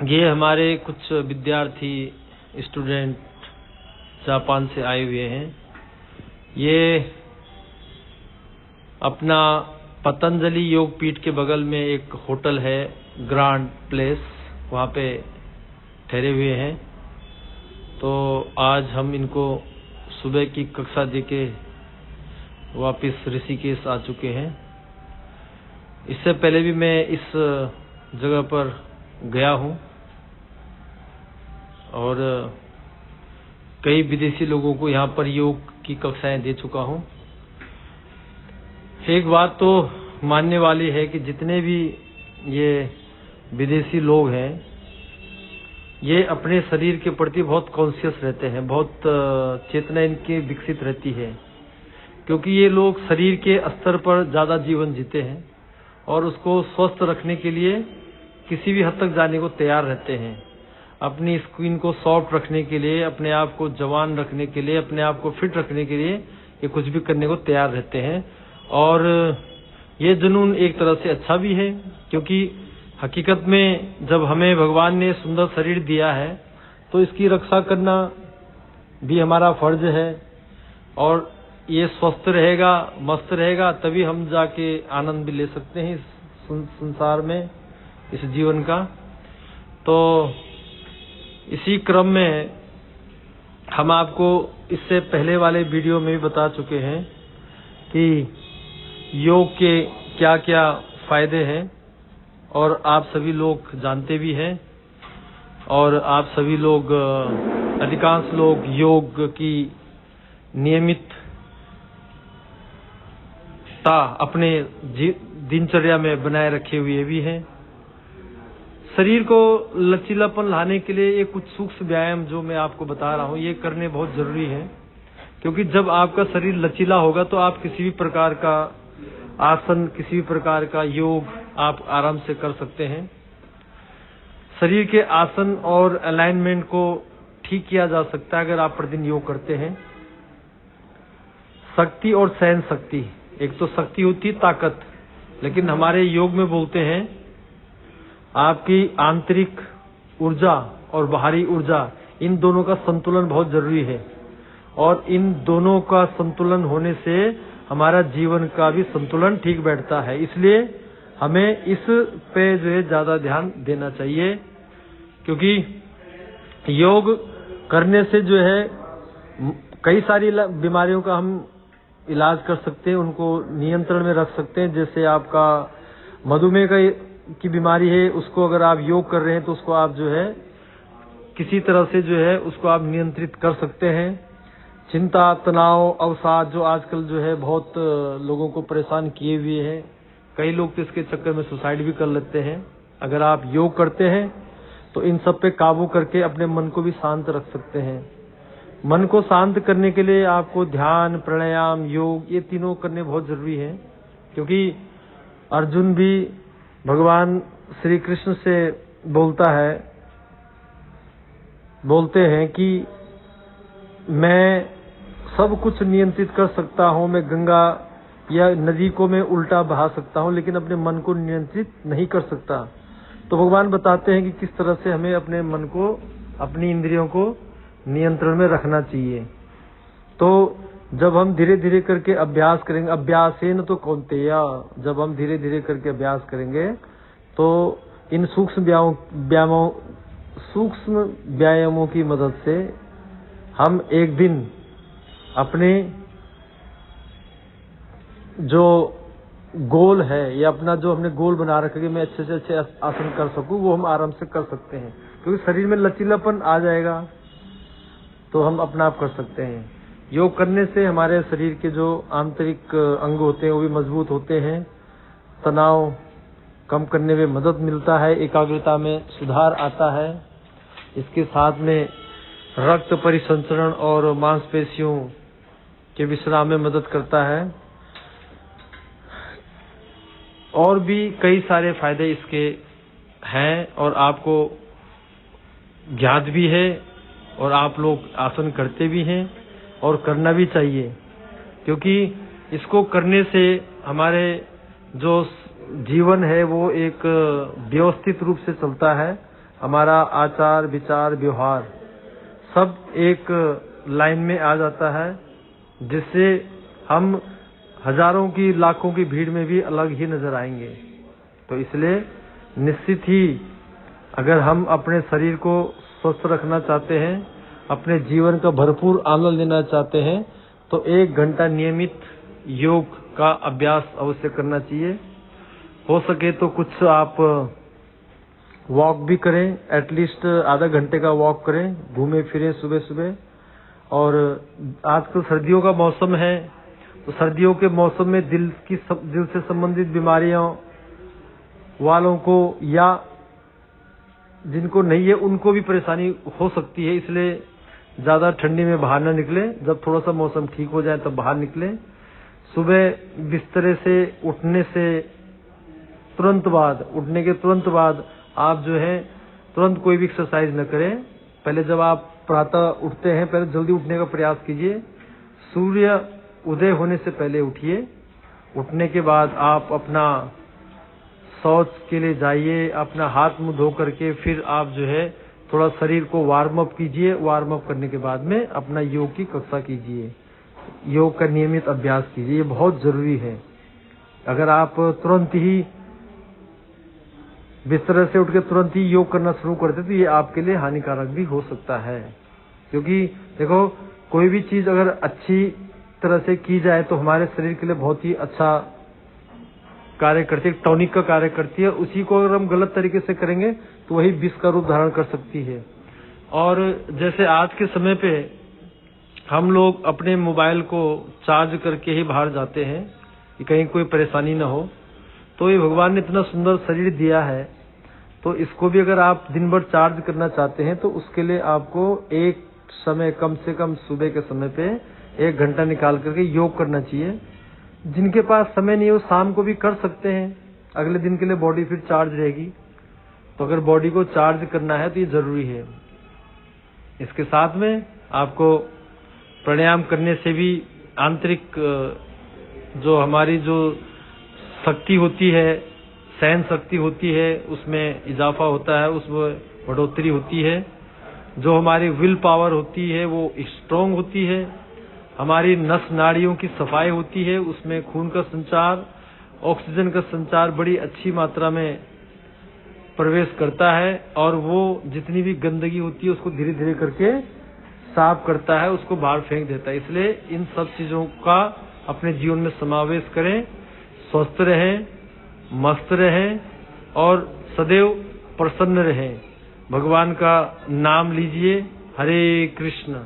ये हमारे कुछ विद्यार्थी स्टूडेंट जापान से आए हुए हैं। ये अपना पतंजलि योग पीठ के बगल में एक होटल है ग्रांड प्लेस, वहाँ पे ठहरे हुए हैं। तो आज हम इनको सुबह की कक्षा देके वापस ऋषिकेश आ चुके हैं। इससे पहले भी मैं इस जगह पर गया हूँ और कई विदेशी लोगों को यहाँ पर योग की कक्षाएं दे चुका हूँ। एक बात तो मानने वाली है कि जितने भी ये विदेशी लोग हैं, ये अपने शरीर के प्रति बहुत कॉन्शियस रहते हैं, बहुत चेतना इनकी विकसित रहती है, क्योंकि ये लोग शरीर के स्तर पर ज़्यादा जीवन जीते हैं और उसको स्वस्थ रखने के लिए किसी भी हद तक जाने को तैयार रहते हैं। अपनी स्किन को सॉफ्ट रखने के लिए, अपने आप को जवान रखने के लिए, अपने आप को फिट रखने के लिए ये कुछ भी करने को तैयार रहते हैं। और ये जुनून एक तरह से अच्छा भी है, क्योंकि हकीकत में जब हमें भगवान ने सुंदर शरीर दिया है तो इसकी रक्षा करना भी हमारा फर्ज है। और ये स्वस्थ रहेगा, मस्त रहेगा, तभी हम जाके आनंद भी ले सकते हैं इस संसार में, इस जीवन का। तो इसी क्रम में हम आपको इससे पहले वाले वीडियो में भी बता चुके हैं कि योग के क्या क्या फायदे हैं, और आप सभी लोग जानते भी हैं। और आप सभी लोग, अधिकांश लोग योग की नियमितता अपने दिनचर्या में बनाए रखे हुए भी हैं। शरीर को लचीलापन लाने के लिए ये कुछ सूक्ष्म व्यायाम जो मैं आपको बता रहा हूँ, ये करने बहुत जरूरी है, क्योंकि जब आपका शरीर लचीला होगा तो आप किसी भी प्रकार का आसन, किसी भी प्रकार का योग आप आराम से कर सकते हैं। शरीर के आसन और अलाइनमेंट को ठीक किया जा सकता है अगर आप प्रतिदिन योग करते हैं। शक्ति और सहन शक्ति, एक तो शक्ति होती है ताकत, लेकिन हमारे योग में बोलते हैं आपकी आंतरिक ऊर्जा और बाहरी ऊर्जा, इन दोनों का संतुलन बहुत जरूरी है। और इन दोनों का संतुलन होने से हमारा जीवन का भी संतुलन ठीक बैठता है। इसलिए हमें इस पे जो है ज्यादा ध्यान देना चाहिए, क्योंकि योग करने से जो है कई सारी बीमारियों का हम इलाज कर सकते हैं, उनको नियंत्रण में रख सकते हैं। जैसे आपका मधुमेह की बीमारी है, उसको अगर आप योग कर रहे हैं तो उसको आप जो है किसी तरह से जो है उसको आप नियंत्रित कर सकते हैं। चिंता, तनाव, अवसाद जो आजकल जो है बहुत लोगों को परेशान किए हुए हैं, कई लोग तो इसके चक्कर में सुसाइड भी कर लेते हैं। अगर आप योग करते हैं तो इन सब पे काबू करके अपने मन को भी शांत रख सकते हैं। मन को शांत करने के लिए आपको ध्यान, प्राणायाम, योग, ये तीनों करने बहुत जरूरी है। क्योंकि अर्जुन भी भगवान श्री कृष्ण से बोलते हैं कि मैं सब कुछ नियंत्रित कर सकता हूँ, मैं गंगा या नदी को मैं उल्टा बहा सकता हूँ, लेकिन अपने मन को नियंत्रित नहीं कर सकता। तो भगवान बताते हैं कि किस तरह से हमें अपने मन को, अपनी इंद्रियों को नियंत्रण में रखना चाहिए। तो जब हम धीरे धीरे करके अभ्यास करेंगे, अभ्यासेन तो कौन्तेय, जब हम धीरे धीरे करके अभ्यास करेंगे तो इन सूक्ष्म व्यायामों की मदद से हम एक दिन अपने जो गोल है या अपना जो हमने गोल बना रखा कि मैं अच्छे से अच्छे आसन कर सकूं, वो हम आराम से कर सकते हैं। क्योंकि शरीर में लचीलापन आ जाएगा तो हम अपना आप कर सकते हैं। योग करने से हमारे शरीर के जो आंतरिक अंग होते हैं वो भी मजबूत होते हैं, तनाव कम करने में मदद मिलता है, एकाग्रता में सुधार आता है। इसके साथ में रक्त परिसंचरण और मांसपेशियों के विश्राम में मदद करता है। और भी कई सारे फायदे इसके हैं और आपको ज्ञात भी है, और आप लोग आसन करते भी हैं और करना भी चाहिए, क्योंकि इसको करने से हमारे जो जीवन है वो एक व्यवस्थित रूप से चलता है। हमारा आचार विचार व्यवहार सब एक लाइन में आ जाता है, जिससे हम हजारों की लाखों की भीड़ में भी अलग ही नजर आएंगे। तो इसलिए निश्चित ही अगर हम अपने शरीर को स्वस्थ रखना चाहते हैं, अपने जीवन का भरपूर आनंद लेना चाहते हैं, तो 1 घंटा नियमित योग का अभ्यास अवश्य करना चाहिए। हो सके तो कुछ आप वॉक भी करें, एटलीस्ट आधा घंटे का वॉक करें, घूमे फिरें सुबह सुबह। और आजकल सर्दियों का मौसम है, तो सर्दियों के मौसम में दिल से संबंधित बीमारियों वालों को या जिनको नहीं है उनको भी परेशानी हो सकती है। इसलिए ज्यादा ठंडी में बाहर न निकले, जब थोड़ा सा मौसम ठीक हो जाए तब बाहर निकले। सुबह बिस्तरे से उठने के तुरंत बाद आप जो है तुरंत कोई भी एक्सरसाइज न करें। पहले जब आप प्रातः उठते हैं, पहले जल्दी उठने का प्रयास कीजिए। सूर्य उदय होने से पहले उठिए। उठने के बाद आप अपना शौच के लिए जाइए, अपना हाथ मुंह धो करके फिर आप जो है थोड़ा शरीर को वार्म अप कीजिए। वार्म अप करने के बाद में अपना योग की कक्षा कीजिए, योग का नियमित अभ्यास कीजिए। ये बहुत जरूरी है। अगर आप तुरंत ही बिस्तर से उठ के तुरंत ही योग करना शुरू करते तो ये आपके लिए हानिकारक भी हो सकता है। क्योंकि देखो, कोई भी चीज अगर अच्छी तरह से की जाए तो हमारे शरीर के लिए बहुत ही अच्छा कार्य करती है, टॉनिक का कार्य करती है। उसी को अगर हम गलत तरीके से करेंगे तो वही विष का रूप धारण कर सकती है। और जैसे आज के समय पे हम लोग अपने मोबाइल को चार्ज करके ही बाहर जाते हैं कि कहीं कोई परेशानी न हो, तो ये भगवान ने इतना सुंदर शरीर दिया है, तो इसको भी अगर आप दिन भर चार्ज करना चाहते हैं तो उसके लिए आपको एक समय कम से कम सुबह के समय पे 1 घंटा निकाल करके योग करना चाहिए। जिनके पास समय नहीं है वो शाम को भी कर सकते हैं, अगले दिन के लिए बॉडी फिर चार्ज रहेगी। तो अगर बॉडी को चार्ज करना है तो ये जरूरी है। इसके साथ में आपको प्राणायाम करने से भी आंतरिक जो हमारी जो शक्ति होती है, सहन शक्ति होती है, उसमें इजाफा होता है, उसमें बढ़ोतरी होती है। जो हमारी विल पावर होती है वो स्ट्रांग होती है। हमारी नस नाड़ियों की सफाई होती है, उसमें खून का संचार, ऑक्सीजन का संचार बड़ी अच्छी मात्रा में प्रवेश करता है। और वो जितनी भी गंदगी होती है उसको धीरे धीरे करके साफ करता है, उसको बाहर फेंक देता है। इसलिए इन सब चीजों का अपने जीवन में समावेश करें। स्वस्थ रहें, मस्त रहें और सदैव प्रसन्न रहें। भगवान का नाम लीजिए। हरे कृष्ण।